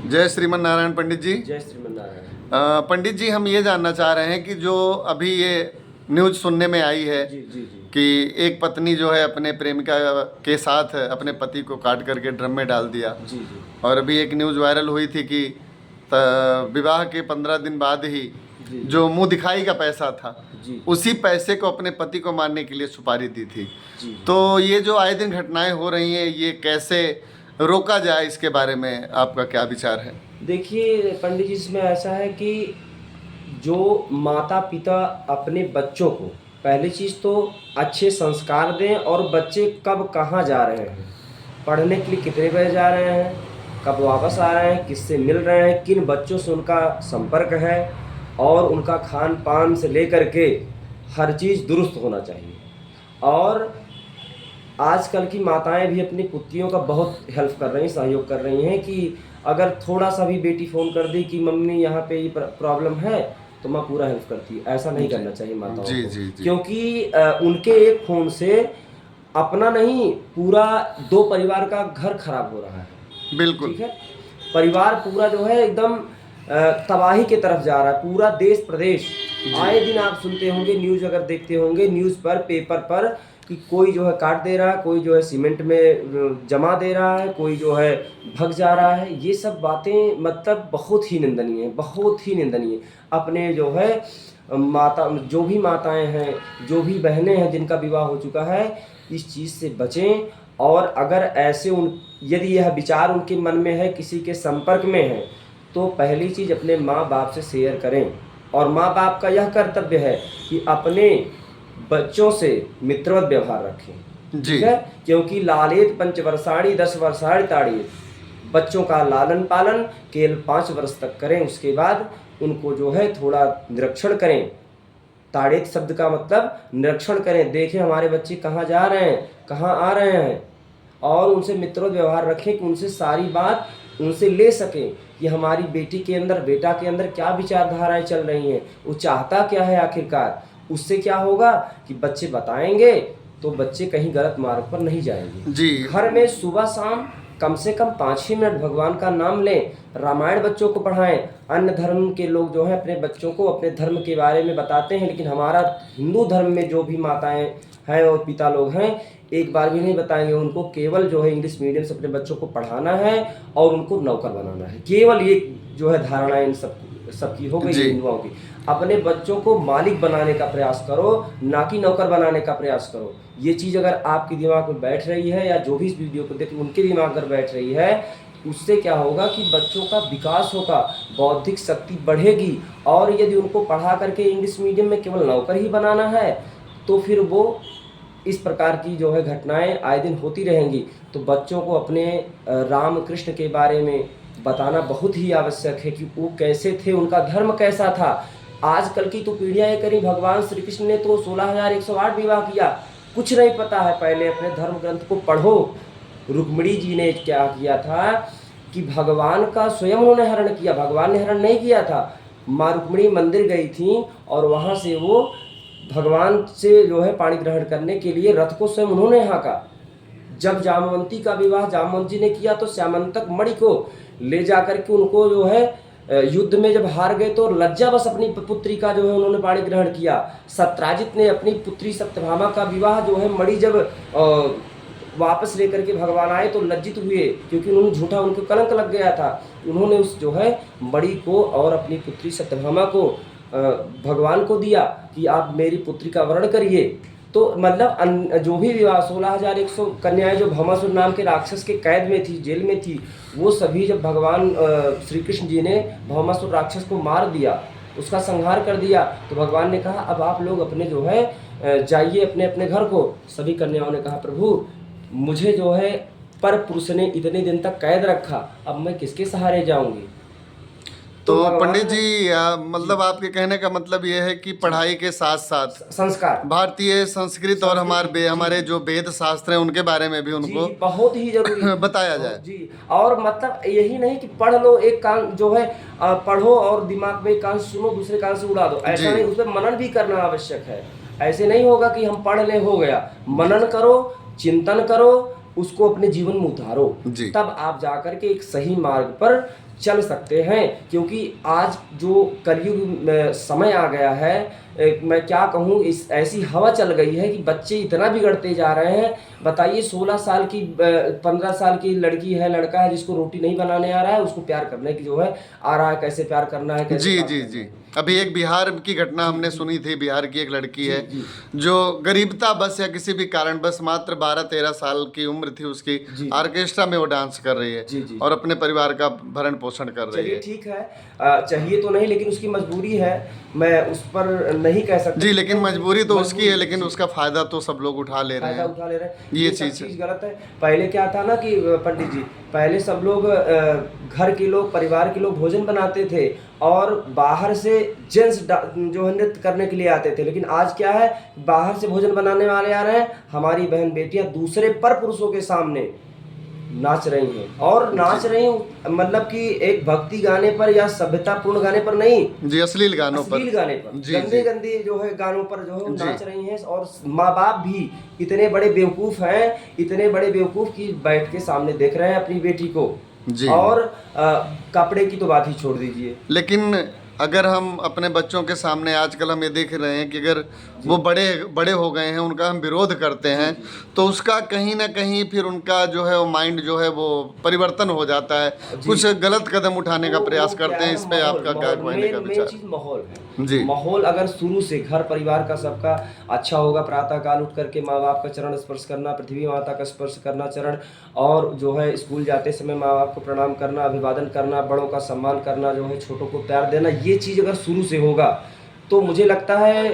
जय श्रीमन नारायण पंडित जी। जय श्रीमन नारायण। पंडित जी, हम ये जानना चाह रहे हैं कि जो अभी ये न्यूज़ सुनने में आई है जी जी जी कि एक पत्नी जो है अपने प्रेमिका के साथ अपने पति को काट करके ड्रम में डाल दिया। जी जी और अभी एक न्यूज़ वायरल हुई थी कि विवाह के 15 दिन बाद ही जी जो मुंह दिखाई का पैसा था जी उसी पैसे को अपने पति को मारने के लिए सुपारी दी थी। जी। तो ये जो आए दिन घटनाएं हो रही हैं, ये कैसे रोका जाए, इसके बारे में आपका क्या विचार है? देखिए पंडित जी, इसमें ऐसा है कि जो माता पिता अपने बच्चों को पहली चीज़ तो अच्छे संस्कार दें, और बच्चे कब कहाँ जा रहे हैं, पढ़ने के लिए कितने बजे जा रहे हैं, कब वापस आ रहे हैं, किससे मिल रहे हैं, किन बच्चों से उनका संपर्क है, और उनका खान पान से लेकर के हर चीज़ दुरुस्त होना चाहिए। और आजकल की माताएं भी अपनी पुत्रियों का बहुत हेल्प कर रही हैं, सहयोग कर रही हैं कि अगर थोड़ा सा भी बेटी फ़ोन कर दी कि मम्मी यहाँ पे ये प्रॉब्लम है, तो माँ पूरा हेल्प करती है। ऐसा नहीं करना चाहिए माताओं जी को, जी जी। क्योंकि उनके एक फ़ोन से अपना नहीं, पूरा 2 परिवार का घर खराब हो रहा है। बिल्कुल। ठीक है, परिवार पूरा जो है एकदम तबाही के तरफ जा रहा है, पूरा देश प्रदेश। आए दिन आप सुनते होंगे, न्यूज़ अगर देखते होंगे, न्यूज़ पर, पेपर पर, कि कोई जो है काट दे रहा है, कोई जो है सीमेंट में जमा दे रहा है, कोई जो है भग जा रहा है। ये सब बातें मतलब बहुत ही निंदनीय है, बहुत ही निंदनीय। अपने जो है माता, जो भी माताएं हैं, जो भी बहनें हैं जिनका विवाह हो चुका है, इस चीज़ से बचें। और अगर ऐसे यदि यह विचार उनके मन में है, किसी के संपर्क में है, तो पहली चीज़ अपने माँ बाप से शेयर करें। और माँ बाप का यह कर्तव्य है कि अपने बच्चों से मित्रवत व्यवहार रखें। जी ठीक है, क्योंकि लालेत पंचवर्षाणि 10 वर्षाणि ताड़ेत। बच्चों का लालन पालन केवल 5 वर्ष तक करें, उसके बाद उनको जो है थोड़ा निरीक्षण करें। ताड़ेत शब्द का मतलब निरीक्षण करें, देखें हमारे बच्चे कहाँ जा रहे हैं, कहाँ आ रहे हैं, और उनसे मित्रवत व्यवहार रखें कि उनसे सारी बात उनसे ले सकें कि हमारी बेटी के अंदर, बेटा के अंदर क्या विचारधाराएं चल रही हैं, वो चाहता क्या है आखिरकार। उससे क्या होगा कि बच्चे बताएंगे तो बच्चे कहीं गलत मार्ग पर नहीं जाएंगे। जी। घर में सुबह शाम कम से कम 5 ही मिनट भगवान का नाम लें, रामायण बच्चों को पढ़ाएं। अन्य धर्म के लोग जो हैं अपने बच्चों को अपने धर्म के बारे में बताते हैं, लेकिन हमारा हिंदू धर्म में जो भी माताएं हैं और पिता लोग हैं, एक बार भी नहीं बताएंगे। उनको केवल जो है इंग्लिश मीडियम से अपने बच्चों को पढ़ाना है और उनको नौकर बनाना है। केवल ये जो है धारणा इन सबकी हो गई हिंदुओं की। अपने बच्चों को मालिक बनाने का प्रयास करो, ना कि नौकर बनाने का प्रयास करो। ये चीज़ अगर आपके दिमाग में बैठ रही है, या जो भी इस वीडियो को देख उनके दिमाग में बैठ रही है, उससे क्या होगा कि बच्चों का विकास होगा, बौद्धिक शक्ति बढ़ेगी। और यदि उनको पढ़ा करके इंग्लिश मीडियम में केवल नौकर ही बनाना है, तो फिर वो इस प्रकार की जो है घटनाएं आए दिन होती रहेंगी। तो बच्चों को अपने राम कृष्ण के बारे में बताना बहुत ही आवश्यक है कि वो कैसे थे, उनका धर्म कैसा था। आजकल की तो पीढ़ियाँ ये करी, भगवान श्री कृष्ण ने तो 16,108 विवाह किया, कुछ नहीं पता है। पहले अपने धर्म ग्रंथ को पढ़ो। रुक्मिणी जी ने क्या किया था कि भगवान का स्वयं उन्होंने हरण किया, भगवान ने हरण नहीं किया था। माँ रुक्मिणी मंदिर गई थी और वहाँ से वो भगवान से जो है पाणी ग्रहण करने के लिए रथ को स्वयं उन्होंने हाँका। जब जामवंती का विवाह जामवंत जी ने किया, तो श्यामंतक मणि को ले जाकर के उनको जो है युद्ध में जब हार गए, तो लज्जावश अपनी पुत्री का जो है उन्होंने पाणी ग्रहण किया। सत्राजित ने अपनी पुत्री सत्यभामा का विवाह जो है, मणि जब वापस लेकर के भगवान आए तो लज्जित हुए, क्योंकि उन्होंने झूठा, उनको कलंक लग गया था। उन्होंने उस जो है मणि को और अपनी पुत्री सत्यभामा को भगवान को दिया कि आप मेरी पुत्री का वरण करिए। तो मतलब जो भी विवाह 16,100 कन्याएं जो भौमासुर नाम के राक्षस के कैद में थी, जेल में थी, वो सभी जब भगवान श्री कृष्ण जी ने भौमासुर राक्षस को मार दिया, उसका संहार कर दिया, तो भगवान ने कहा अब आप लोग अपने जो है जाइए अपने अपने घर को। सभी कन्याओं ने कहा प्रभु, मुझे जो है पर पुरुष ने इतने दिन तक कैद रखा, अब मैं किसके सहारे जाऊंगी। तो पंडित जी, मतलब आपके कहने का मतलब ये है कि पढ़ाई के साथ साथ संस्कार, भारतीय संस्कृत और हमारे जो वेद शास्त्र हैं उनके बारे में भी उनको बहुत ही जरूरी बताया जाए। जी। और मतलब यही नहीं कि पढ़ लो, एक कान जो है पढ़ो और दिमाग में एक कान सुनो, दूसरे कान से उड़ा दो, ऐसा नहीं। उसमें मनन भी करना आवश्यक है। ऐसे नहीं होगा कि हम पढ़ ले हो गया। मनन करो, चिंतन करो, उसको अपने जीवन में उतारो, तब आप जाकर के एक सही मार्ग पर चल सकते हैं, क्योंकि आज जो कलयुग में समय आ गया है, मैं क्या कहूँ, इस ऐसी हवा चल गई है कि बच्चे इतना बिगड़ते जा रहे हैं। बताइए 16 साल की 15 साल की लड़की है, लड़का है, जिसको रोटी नहीं बनाने आ रहा है, उसको प्यार करने की जो है आ रहा है, कैसे प्यार करना है, कैसे जी बात जी करना जी। है। अभी एक बिहार की घटना जी हमने जी सुनी थी। बिहार की एक लड़की जी है जी जो गरीबता बस या किसी भी कारण बस मात्र 12-13 साल की उम्र थी उसकी, जी जी ऑर्केस्ट्रा में वो डांस कर रही है जी जी। और अपने परिवार का भरण पोषण कर रही चलिए है। ठीक है, चाहिए तो नहीं, लेकिन उसकी मजबूरी है, मैं उस पर नहीं कह सकता जी, कि लेकिन क्यों मजबूरी तो उसकी है, मजबूरी। लेकिन जी, उसका फायदा तो सब लोग उठा ले रहे फायदा हैं। उठा ले रहे हैं, ये ये सब चीज। चीज गलत है। पहले क्या था ना कि पंडित जी, पहले सब लोग घर के लोग, परिवार के लोग भोजन बनाते थे और बाहर से जेंट्स जो है नृत्य करने के लिए आते थे, लेकिन आज क्या है, बाहर से भोजन बनाने वाले आ रहे हैं, हमारी बहन बेटियां दूसरे पर पुरुषों के सामने नाच रही हैं, और नाच जी रही हैं मतलब कि एक भक्ति गाने पर या सभ्यतापूर्ण गाने पर नहीं, जी, अश्लील गानों पर। अश्लील गाने पर, जी गंदे जी गंदे जो है गानों पर जो है वो जी नाच रही हैं। और माँ बाप भी इतने बड़े बेवकूफ हैं, इतने बड़े बेवकूफ कि बैठ के सामने देख रहे हैं अपनी बेटी को। जी। और कपड़े की तो बात ही छोड़ दीजिए। लेकिन अगर हम अपने बच्चों के सामने आजकल हम ये देख रहे हैं कि अगर जी वो बड़े बड़े हो गए हैं, उनका हम विरोध करते जी हैं, जी तो उसका कहीं ना कहीं फिर उनका जो है वो माइंड जो है वो परिवर्तन हो जाता है, जी। कुछ गलत कदम उठाने का प्रयास वो क्या करते हैं। है, इस पे माहौल आपका क्या माहौल कहने का मेन मेन विचार? चीज माहौल है। जी माहौल अगर शुरू से घर परिवार का सबका अच्छा होगा, प्रातः काल उठ करके माँ बाप का चरण स्पर्श करना, पृथ्वी माता का स्पर्श करना चरण, और जो है स्कूल जाते समय माँ बाप को प्रणाम करना, अभिवादन करना, बड़ों का सम्मान करना, जो है छोटों को प्यार देना, ये चीज़ अगर शुरू से होगा तो मुझे लगता है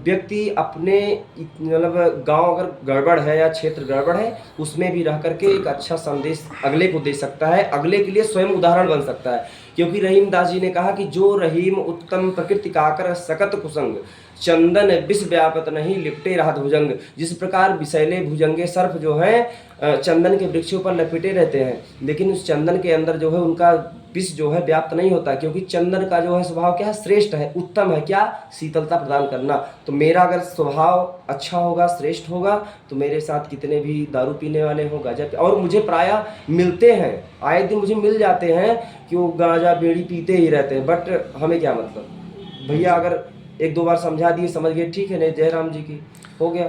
व्यक्ति अपने मतलब गांव अगर गड़बड़ है या क्षेत्र गड़बड़ है, उसमें भी रह करके एक अच्छा संदेश अगले को दे सकता है, अगले के लिए स्वयं उदाहरण बन सकता है। क्योंकि रहीम दास जी ने कहा कि जो रहीम उत्तम प्रकृति काकर सकत कुसंग, चंदन विष व्यापत नहीं लिपटे राहत भुजंग। जिस प्रकार विषैले भुजंगे सर्प जो है चंदन के वृक्षों पर लपेटे रहते हैं, लेकिन उस चंदन के अंदर जो है उनका विष जो है व्याप्त नहीं होता, क्योंकि चंदन का जो है स्वभाव क्या है, श्रेष्ठ है, उत्तम है, क्या, शीतलता प्रदान करना। तो मेरा अगर स्वभाव अच्छा होगा, श्रेष्ठ होगा, तो मेरे साथ कितने भी दारू पीने वाले हों, गांजा, और मुझे प्रायः मिलते हैं, आए दिन मुझे मिल जाते हैं कि वो गांजा बीड़ी पीते ही रहते हैं, बट हमें क्या मतलब भैया, अगर एक दो बार समझा दिए, समझ गए, ठीक है, नहीं जयराम जी की हो गया।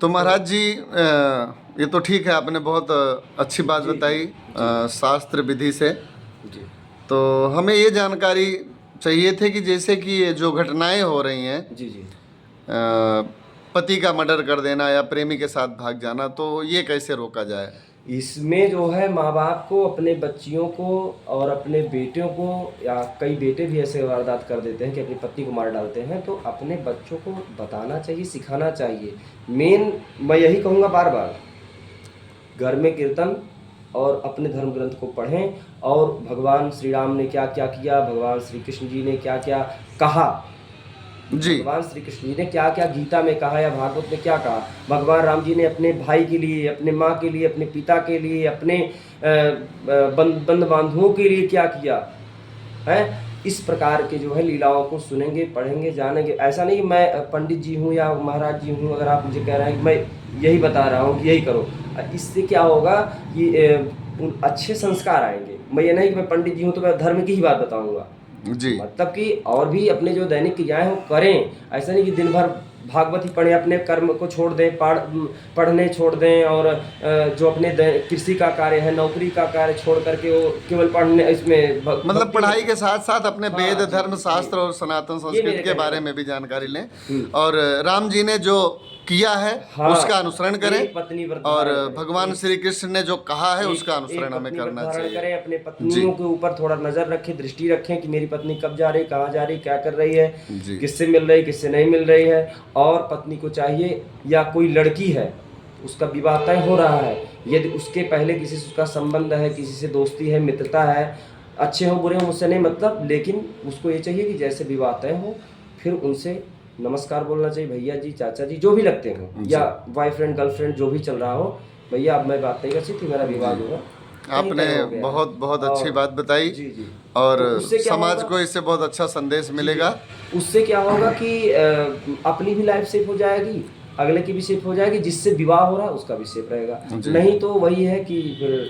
तो महाराज जी, ये तो ठीक है, आपने बहुत अच्छी बात जी, बताई जी। शास्त्र विधि से। जी तो हमें ये जानकारी चाहिए थी कि जैसे कि ये जो घटनाएं हो रही हैं, जी जी पति का मर्डर कर देना या प्रेमी के साथ भाग जाना, तो ये कैसे रोका जाए? इसमें जो है माँ बाप को अपने बच्चियों को और अपने बेटियों को, या कई बेटे भी ऐसे वारदात कर देते हैं कि अपनी पत्नी को मार डालते हैं, तो अपने बच्चों को बताना चाहिए, सिखाना चाहिए। मेन मैं यही कहूँगा बार बार, घर में कीर्तन और अपने धर्म ग्रंथ को पढ़ें, और भगवान श्री राम ने क्या क्या किया, भगवान श्री कृष्ण जी ने क्या क्या कहा, जी भगवान श्री कृष्ण जी ने क्या क्या गीता में कहा या भागवत में क्या कहा, भगवान राम जी ने अपने भाई के लिए, अपने माँ के लिए, अपने पिता के लिए, अपने बंद बांधुओं के लिए क्या किया है। इस प्रकार के जो है लीलाओं को सुनेंगे, पढ़ेंगे, जानेंगे। ऐसा नहीं मैं पंडित जी हूँ या महाराज जी हूँ, अगर आप मुझे कह रहे हैं कि मैं यही बता रहा हूँ कि यही करो, इससे क्या होगा कि अच्छे संस्कार आएंगे। मैं ये नहीं कि मैं पंडित जी हूँ तो मैं धर्म की ही बात बताऊँगा, जी मतलब कि और भी अपने जो दैनिक क्रियाएं हो करें। ऐसा नहीं कि दिन भर भागवत ही पढ़ें, अपने कर्म को छोड़ दें, पढ़ने छोड़ दें, और जो अपने कृषि का कार्य है, नौकरी का कार्य छोड़ करके वो केवल पढ़ने, इसमें मतलब पढ़ाई के साथ साथ अपने हाँ, वेद, जी, धर्म, जी, शास्त्र और सनातन ये संस्कृति मेरे के कहने बारे का में भी जानकारी लें, हम्म। और राम जी ने जो किया है हाँ, उसका अनुसरण करें, एक पत्नी व्रत और धारण करें, भगवान श्री कृष्ण ने जो कहा है उसका अनुसरण हमें पत्नी व्रत करना धारण चाहिए। करें, अपने जी पत्नियों के ऊपर थोड़ा नजर रखें, दृष्टि रखें कि मेरी पत्नी कब जा रही, कहाँ जा रही, क्या कर रही है, जी किससे मिल रही, किससे नहीं मिल रही है। और पत्नी को चाहिए, या कोई लड़की है उसका विवाह तय हो रहा है, यदि उसके पहले किसी से उसका संबंध है, किसी से दोस्ती है, मित्रता है, अच्छे हो बुरे हो मुझसे नहीं मतलब, लेकिन उसको ये चाहिए कि जैसे विवाह तय हो फिर उनसे नमस्कार बोलना चाहिए, भैया जी, चाचा जी, जो भी लगते हो, या बॉयफ्रेंड गर्लफ्रेंड जो भी चल रहा हो, भैया अब मैं बात नहीं कर सकती, मेरा विवाह जो है आपने बहुत बहुत अच्छी बात बताई, जी जी। और तो उससे क्या समाज होगा, को इससे बहुत अच्छा संदेश मिलेगा। उससे क्या होगा कि अपनी भी लाइफ सेफ हो जाएगी, अगले की भी सेफ हो जाएगी, जिससे विवाह हो रहा है उसका भी सेफ रहेगा। जी। नहीं तो वही है कि फिर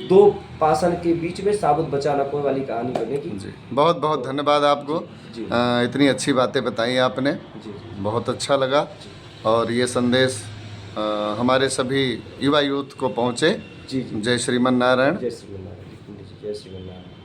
दो पाषाण के बीच में साबुत बचा न कोई वाली कहानी बनेगी। जी, बहुत बहुत धन्यवाद आपको। जी। इतनी अच्छी बातें बताई आपने, जी बहुत अच्छा लगा। और ये संदेश हमारे सभी युवा यूथ को पहुँचे। जी जी। जय श्रीमन नारायण। जय श्रीमन नारायण। जय श्रीमन नारायण।